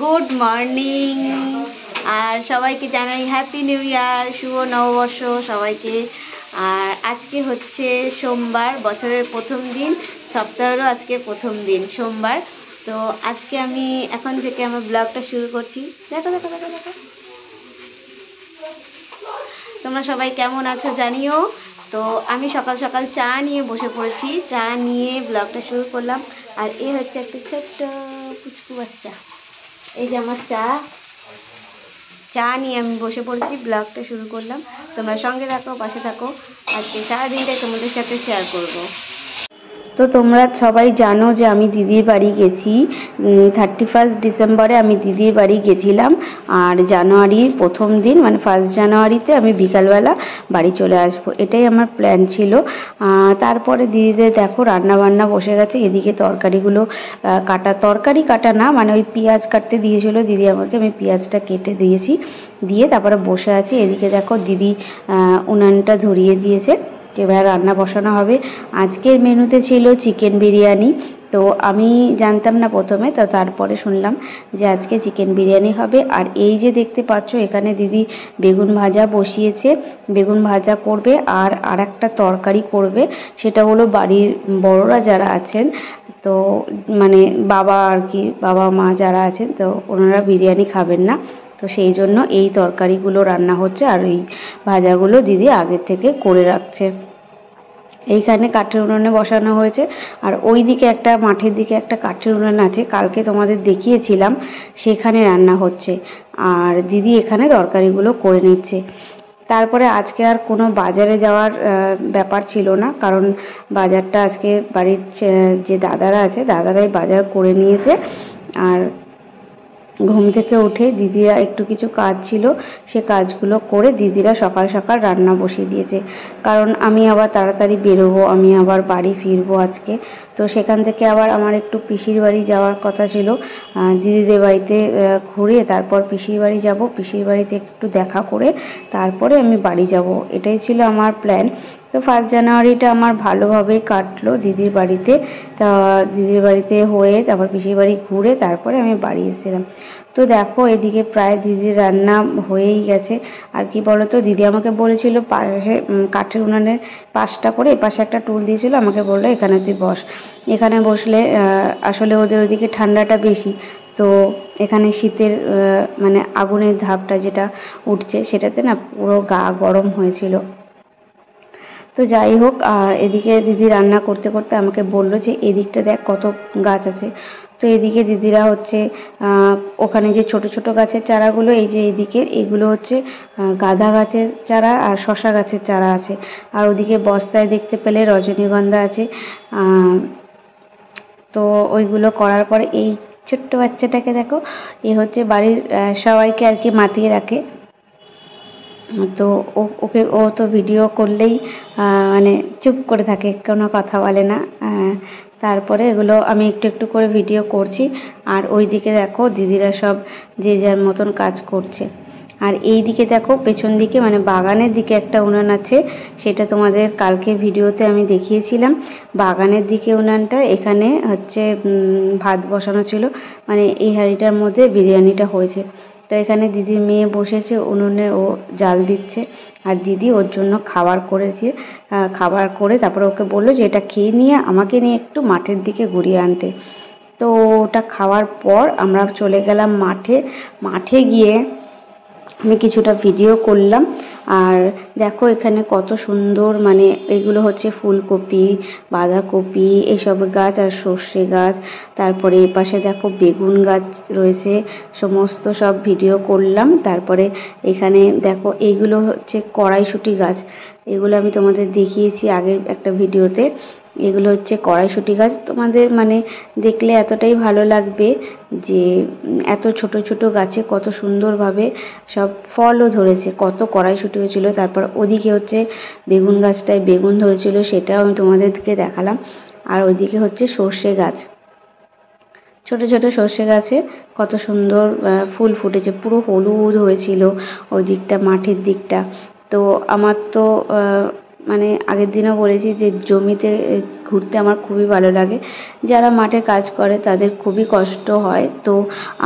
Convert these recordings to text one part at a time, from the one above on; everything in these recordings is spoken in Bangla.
Good morning. আর সবাইকে জানাই হ্যাপি নিউ ইয়ার, শুভ নববর্ষ সবাইকে। আর আজকে হচ্ছে সোমবার, বছরের প্রথম দিন, সপ্তাহেরও আজকে প্রথম দিন সোমবার। তো আজকে আমি এখন থেকে আমার ব্লগটা শুরু করছি। দেখো দেখো দেখো দেখো, তোমরা সবাই কেমন আছো জানিও। তো আমি সকাল সকাল চা নিয়ে বসে পড়েছি, চা নিয়ে ব্লগটা শুরু করলাম। আর এই হচ্ছে একটা ছোট্ট পুচকু বাচ্চা। এই যে আমার চা নিয়ে আমি বসে পড়েছি, ব্লগটা শুরু করলাম। তোমরা সঙ্গে থাকো, পাশে থাকো, আজকে সারাদিনটাই তোমাদের সাথে শেয়ার করব। তো তোমরা সবাই জানো যে আমি দিদির বাড়ি গেছি। 31 ডিসেম্বরে আমি দিদির বাড়ি গেছিলাম। আর জানুয়ারির প্রথম দিন মানে 1 জানুয়ারিতে আমি বিকালবেলা বাড়ি চলে আসবো, এটাই আমার প্ল্যান ছিল। তারপরে দিদিদের দেখো রান্না বান্না বসে গেছে। এদিকে তরকারিগুলো তরকারি কাটা না, মানে ওই পেঁয়াজ কাটতে দিয়েছিল দিদি আমাকে, আমি পেঁয়াজটা কেটে দিয়েছি, দিয়ে তারপরে বসে আছি। এদিকে দেখো দিদি উনানটা ধরিয়ে দিয়েছে, এবার রান্না বসানো হবে। আজকের মেনুতে ছিল চিকেন বিরিয়ানি। তো আমি জানতাম না প্রথমে, তো তারপরে শুনলাম যে আজকে চিকেন বিরিয়ানি হবে। আর এই যে দেখতে পাচ্ছ এখানে দিদি বেগুন ভাজা বসিয়েছে, বেগুন ভাজা করবে আর একটা তরকারি করবে। সেটা হলো বাড়ির বড়রা যারা আছেন, তো মানে বাবা আর কি, বাবা মা যারা আছেন, তো ওনারা বিরিয়ানি খাবেন না, তো সেই জন্য এই তরকারিগুলো রান্না হচ্ছে। আর এই ভাজাগুলো দিদি আগের থেকে করে রাখছে। এইখানে কাঠের উনুনে বসানো হয়েছে। আর ওই দিকে একটা মাঠের দিকে একটা কাঠের উনুন আছে, কালকে তোমাদের দেখিয়েছিলাম, সেখানে রান্না হচ্ছে। আর দিদি এখানে তরকারিগুলো করে নিচ্ছে। তারপরে আজকে আর কোনো বাজারে যাওয়ার ব্যাপার ছিল না, কারণ বাজারটা আজকে বাড়ির যে দাদারা আছে দাদারাই বাজার করে নিয়েছে। আর ঘুম থেকে উঠে দিদিরা একটু কিছু কাজ ছিল, সে কাজগুলো করে দিদিরা সকাল সকাল রান্না বসিয়ে দিয়েছে। কারণ আমি আবার তাড়াতাড়ি বেরোবো, আমি আবার বাড়ি ফিরবো আজকে। তো সেখান থেকে আবার আমার একটু পিসির বাড়ি যাওয়ার কথা ছিল, দিদিদের বাড়িতে ঘুরে তারপর পিসির বাড়ি যাব, পিসির বাড়িতে একটু দেখা করে তারপরে আমি বাড়ি যাব, এটাই ছিল আমার প্ল্যান। তো 1 জানুয়ারিটা আমার ভালোভাবেই কাটলো দিদির বাড়িতে। তা দিদির বাড়িতে হয়ে তারপর পিসির বাড়ি ঘুরে তারপরে আমি বাড়ি এসেছিলাম। তো দেখো এদিকে প্রায় দিদির রান্না হয়েই গেছে। আর কি বলো তো, দিদি আমাকে বলেছিল পাশে কাঠের উনানের পাশটা করে এপাশে একটা টুল দিয়েছিল, আমাকে বললো এখানে তুই বস, এখানে বসলে আসলে ওদের ওইদিকে ঠান্ডাটা বেশি, তো এখানে শীতের মানে আগুনের ধাপটা যেটা উঠছে সেটাতে না পুরো গা গরম হয়েছিল। তো যাই হোক, এদিকে দিদি রান্না করতে করতে আমাকে বললো যে এদিকটা দেখ কত গাছ আছে। তো এদিকে দিদিরা হচ্ছে ওখানে যে ছোট ছোট গাছের চারাগুলো, এই যে এদিকে এগুলো হচ্ছে গাঁদা গাছের চারা আর শশা গাছের চারা আছে। আর ওদিকে বস্তায় দেখতে পেলে রজনীগন্ধা আছে। তো ওইগুলো করার পরে এই ছোট্ট বাচ্চাটাকে দেখো, এ হচ্ছে বাড়ির সবাইকে আর কি মাতিয়ে রাখে। তো ও তো ভিডিও করলেই মানে চুপ করে থাকে, কোনো কথা বলে না। তারপরে এগুলো আমি একটু একটু করে ভিডিও করছি। আর ওই দিকে দেখো দিদিরা সব যে যার মতন কাজ করছে। আর এই দিকে দেখো পেছন দিকে মানে বাগানের দিকে একটা উনান আছে, সেটা তোমাদের কালকে ভিডিওতে আমি দেখিয়েছিলাম। বাগানের দিকে উনানটা, এখানে হচ্ছে ভাত বসানো ছিল, মানে এই হাঁড়িটার মধ্যে বিরিয়ানিটা হয়েছে। তো এখানে দিদির মেয়ে বসেছে উনুনে, ও জাল দিচ্ছে। আর দিদি ওর জন্য খাবার করেছে, খাবার করে তারপরে ওকে বললো যে এটা খেয়ে নিয়ে আমাকে নিয়ে একটু মাঠের দিকে ঘুরিয়ে আনতে। তো ওটা খাওয়ার পর আমরা চলে গেলাম মাঠে গিয়ে আমি কিছুটা ভিডিও করলাম। আর দেখো এখানে কত সুন্দর, মানে এগুলো হচ্ছে ফুলকপি, বাঁধাকপি এইসব গাছ আর সর্ষে গাছ। তারপরে এপাশে দেখো বেগুন গাছ রয়েছে, সমস্ত সব ভিডিও করলাম। তারপরে এখানে দেখো এইগুলো হচ্ছে কড়াইশুঁটি গাছ, এগুলো আমি তোমাদের দেখিয়েছি আগের একটা ভিডিওতে। এগুলো হচ্ছে কড়াইশুঁটি গাছ, তোমাদের মানে দেখলে এতটাই ভালো লাগবে যে এত ছোট ছোট গাছে কত সুন্দরভাবে সব ফলও ধরেছে, কত কড়াইশুঁটি হয়েছিল। তারপর ওদিকে হচ্ছে বেগুন গাছটায় বেগুন ধরেছিল, সেটাও আমি তোমাদেরকে দেখালাম। আর ওইদিকে হচ্ছে সর্ষে গাছ, ছোট ছোট সর্ষে গাছে কত সুন্দর ফুল ফুটেছে, পুরো হলুদ হয়েছিল ওই দিকটা, মাঠের দিকটা। তো আমার তো মানে আগের দিনও বলেছি যে জমিতে ঘুরতে আমার খুবই ভালো লাগে। যারা মাঠে কাজ করে তাদের খুবই কষ্ট হয়, তো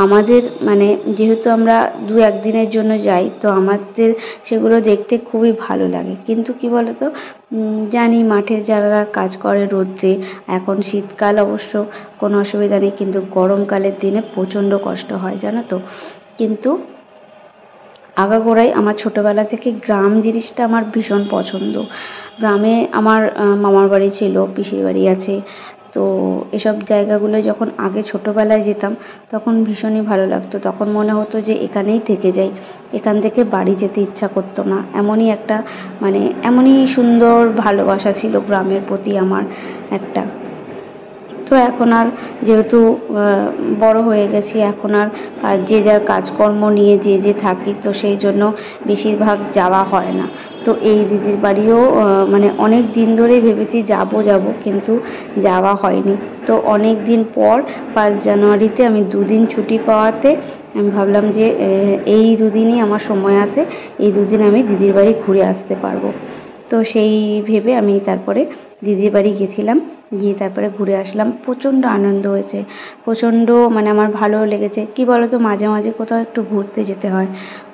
আমাদের মানে যেহেতু আমরা 2-1 দিনের জন্য যাই, তো আমাদের সেগুলো দেখতে খুবই ভালো লাগে। কিন্তু কি বলতো, জানি মাঠে যারা কাজ করে রোদ্রে, এখন শীতকাল অবশ্য কোনো অসুবিধা নেই, কিন্তু গরমকালের দিনে প্রচণ্ড কষ্ট হয় জানো তো। কিন্তু আগাগোড়াই আমার ছোটোবেলা থেকে গ্রাম জিনিসটা আমার ভীষণ পছন্দ। গ্রামে আমার মামার বাড়ি ছিল, পিসির বাড়ি আছে। তো এসব জায়গাগুলোয় যখন আগে ছোটোবেলায় যেতাম তখন ভীষণই ভালো লাগতো। তখন মনে হতো যে এখানেই থেকে যাই, এখান থেকে বাড়ি যেতে ইচ্ছা করতো না। এমনই একটা মানে এমনই সুন্দর ভালোবাসা ছিল গ্রামের প্রতি আমার একটা। তো এখন আর যেহেতু বড় হয়ে গেছি, এখন আর যে যার কাজকর্ম নিয়ে যে থাকি, তো সেই জন্য বেশিরভাগ যাওয়া হয় না। তো এই দিদির বাড়িও মানে অনেক দিন ধরেই ভেবেছি যাব, কিন্তু যাওয়া হয়নি। তো অনেক দিন পর 1 জানুয়ারিতে আমি 2 দিন ছুটি পাওয়াতে আমি ভাবলাম যে এই 2 দিনই আমার সময় আছে, এই 2 দিন আমি দিদির বাড়ি ঘুরে আসতে পারবো। তো সেই ভেবে আমি তারপরে দিদির বাড়ি গেছিলাম, গিয়ে তারপরে ঘুরে আসলাম। প্রচণ্ড আনন্দ হয়েছে, প্রচণ্ড মানে আমার ভালো লেগেছে। কি বলো তো, মাঝে মাঝে কোথাও একটু ঘুরতে যেতে হয়,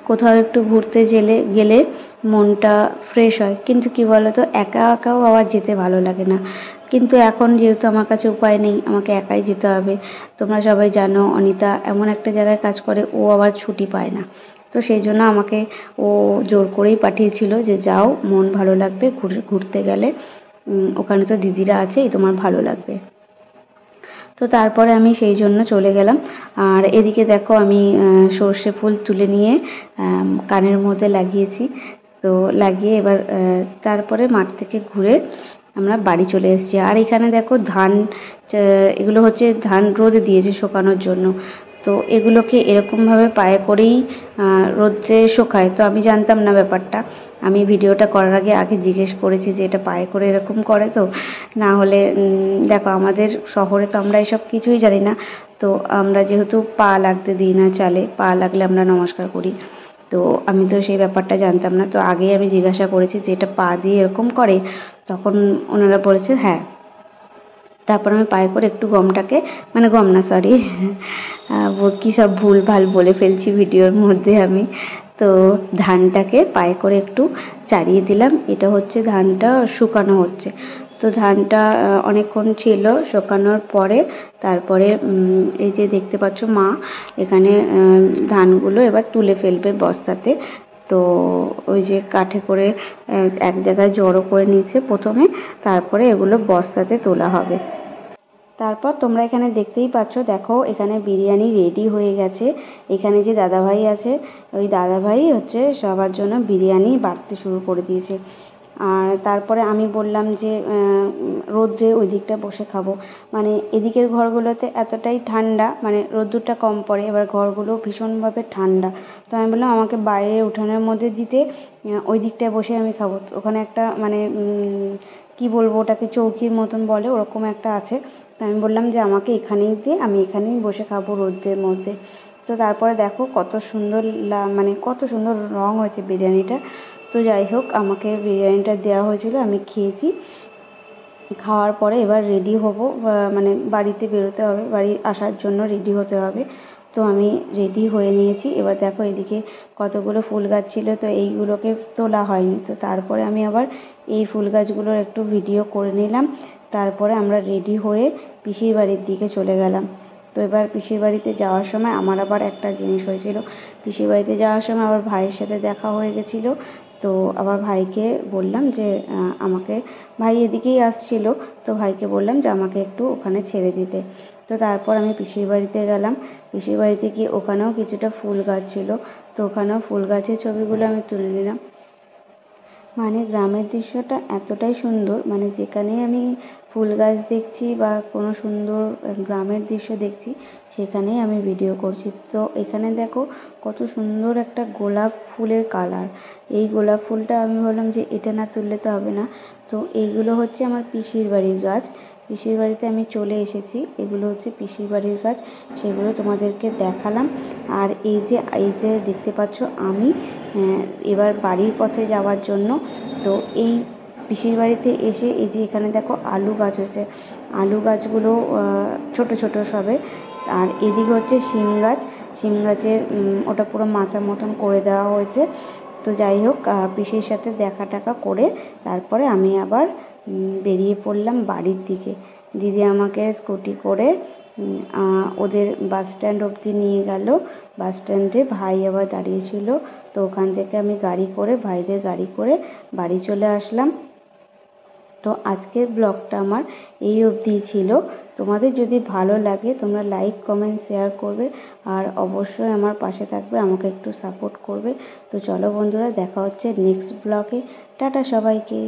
কোথাও একটু ঘুরতে গেলে মনটা ফ্রেশ হয়। কিন্তু কি বলো তো, একা একাও আবার যেতে ভালো লাগে না। কিন্তু এখন যেহেতু আমার কাছে উপায় নেই, আমাকে একাই যেতে হবে। তোমরা সবাই জানো অনিতা এমন একটা জায়গায় কাজ করে, ও আবার ছুটি পায় না। তো সেই জন্য আমাকে ও জোর করেই পাঠিয়েছিল যে যাও, মন ভালো লাগবে ঘুরতে গেলে, ওখানে তো দিদিরা আছেই, তোমার ভালো লাগবে। তো তারপরে আমি সেই জন্য চলে গেলাম। আর এদিকে দেখো আমি সর্ষে ফুল তুলে নিয়ে কানের মধ্যে লাগিয়েছি। তো লাগিয়ে এবার তারপরে মাঠ থেকে ঘুরে আমরা বাড়ি চলে এসেছি। আর এখানে দেখো ধান, এগুলো হচ্ছে ধান রোদে দিয়েছে শুকানোর জন্য। তো এগুলোকে এরকমভাবে পায়ে করেই রোদ্রে শোকায়। তো আমি জানতাম না ব্যাপারটা, আমি ভিডিওটা করার আগে জিজ্ঞেস করেছি যে এটা পায়ে করে এরকম করে। তো না হলে দেখো আমাদের শহরে তো আমরা এসব কিছুই জানি না। তো আমরা যেহেতু পা লাগতে দিই না চালে, পা লাগলে আমরা নমস্কার করি। তো আমি তো সেই ব্যাপারটা জানতাম না। তো আগেই আমি জিজ্ঞাসা করেছি যে এটা পা দিয়ে এরকম করে, তখন ওনারা বলেছে হ্যাঁ। তারপর আমি পায়ে করে একটু গমটাকে, মানে গম না সরি, কী সব ভুল ভাল বলে ফেলছি ভিডিওর মধ্যে আমি। তো ধানটাকে পায়ে করে একটু চাড়িয়ে দিলাম। এটা হচ্ছে ধানটা শুকানো হচ্ছে। তো ধানটা অনেকক্ষণ ছিল, শুকানোর পরে তারপরে এই যে দেখতে পাচ্ছ মা এখানে ধানগুলো এবার তুলে ফেলবে বস্তাতে। তো ওই যে কাঠে করে এক জায়গায় জড়ো করে নিচ্ছে প্রথমে, তারপরে এগুলো বস্তাতে তোলা হবে। তারপর তোমরা এখানে দেখতেই পাচ্ছ, দেখো এখানে বিরিয়ানি রেডি হয়ে গেছে। এখানে যে দাদাভাই আছে, ওই দাদাভাই হচ্ছে সবার জন্য বিরিয়ানি বাড়তে শুরু করে দিয়েছে। আর তারপরে আমি বললাম যে রোদ্রে ওই দিকটা বসে খাবো, মানে এদিকের ঘরগুলোতে এতটাই ঠান্ডা, মানে রোদ্দুরটা কম পড়ে, এবার ঘরগুলো ভীষণভাবে ঠান্ডা। তো আমি বললাম আমাকে বাইরে উঠানের মধ্যে দিতে, ওই দিকটায় বসে আমি খাবো। ওখানে একটা মানে কি বলবো ওটাকে, চৌকির মতন বলে, ওরকম একটা আছে। তো আমি বললাম যে আমাকে এখানেই দিয়ে, আমি এখানেই বসে খাবো রোদ্রের মধ্যে। তো তারপরে দেখো কত সুন্দর মানে কত সুন্দর রং হয়েছে বিরিয়ানিটা। তো যাই হোক, আমাকে বিরিয়ানিটা দেওয়া হয়েছিল, আমি খেয়েছি। খাওয়ার পরে এবার রেডি হব, মানে বাড়িতে বেরোতে হবে, বাড়ি আসার জন্য রেডি হতে হবে। তো আমি রেডি হয়ে নিয়েছি। এবার দেখো এদিকে কতগুলো ফুল গাছ ছিল, তো এইগুলোকে তোলা হয়নি। তো তারপরে আমি আবার এই ফুল গাছগুলোর একটু ভিডিও করে নিলাম। তারপরে আমরা রেডি হয়ে পিসির বাড়ির দিকে চলে গেলাম। তো এবার পিসির বাড়িতে যাওয়ার সময় আমার আবার একটা জিনিস হয়েছিল। পিসির বাড়িতে যাওয়ার সময় আবার ভাইয়ের সাথে দেখা হয়ে গেছিলো। তো আবার ভাইকে বললাম যে আমাকে, ভাই এদিকেই আসছিল, তো ভাইকে বললাম যে আমাকে একটু ওখানে ছেড়ে দিতে। তো তারপর আমি পিসির বাড়িতে গেলাম। পিসির বাড়িতে গিয়ে ওখানেও কিছুটা ফুল গাছ ছিল, তো ওখানেও ফুল গাছের ছবিগুলো আমি তুলে নিলাম। মানে গ্রামের দৃশ্যটা এতটাই সুন্দর, মানে যেখানেই আমি ফুল গাছ দেখছি বা কোনো সুন্দর গ্রামের দৃশ্য দেখছি, সেখানেই আমি ভিডিও করছি। তো এখানে দেখো কত সুন্দর একটা গোলাপ ফুলের কালার। এই গোলাপ ফুলটা আমি ভাবলাম যে এটা না তুললে তো হবে না। তো এইগুলো হচ্ছে আমার পিসির বাড়ির গাছ, পিসির বাড়িতে আমি চলে এসেছি। এগুলো হচ্ছে পিসির বাড়ির গাছ, সেগুলো তোমাদেরকে দেখালাম। আর এই যে দেখতে পাচ্ছ আমি এবার বাড়ির পথে যাওয়ার জন্য, তো এই পিসির বাড়িতে এসে এই যে এখানে দেখো আলু গাছ হয়েছে, আলু গাছগুলো ছোট ছোট সবে। আর এদিকে হচ্ছে শিম গাছ, শিম গাছের ওটা পুরো মাচা মতন করে দেওয়া হয়েছে। তো যাই হোক, পিসির সাথে দেখা টাকা করে তারপরে আমি আবার বেরিয়ে পড়লাম বাড়ির দিকে। দিদি আমাকে স্কুটি করে ওদের বাস স্ট্যান্ড অবধি নিয়ে গেল। বাস স্ট্যান্ডে ভাই আবার দাঁড়িয়েছিল, তো ওখান থেকে আমি গাড়ি করে, ভাইদের গাড়ি করে বাড়ি চলে আসলাম। তো আজকের ব্লগটা আমার এই অবধিই ছিল। তোমাদের যদি ভালো লাগে তোমরা লাইক কমেন্ট শেয়ার করবে, আর অবশ্যই আমার পাশে থাকবে, আমাকে একটু সাপোর্ট করবে। তো চলো বন্ধুরা, দেখা হচ্ছে নেক্সট ব্লগে। টাটা সবাইকে।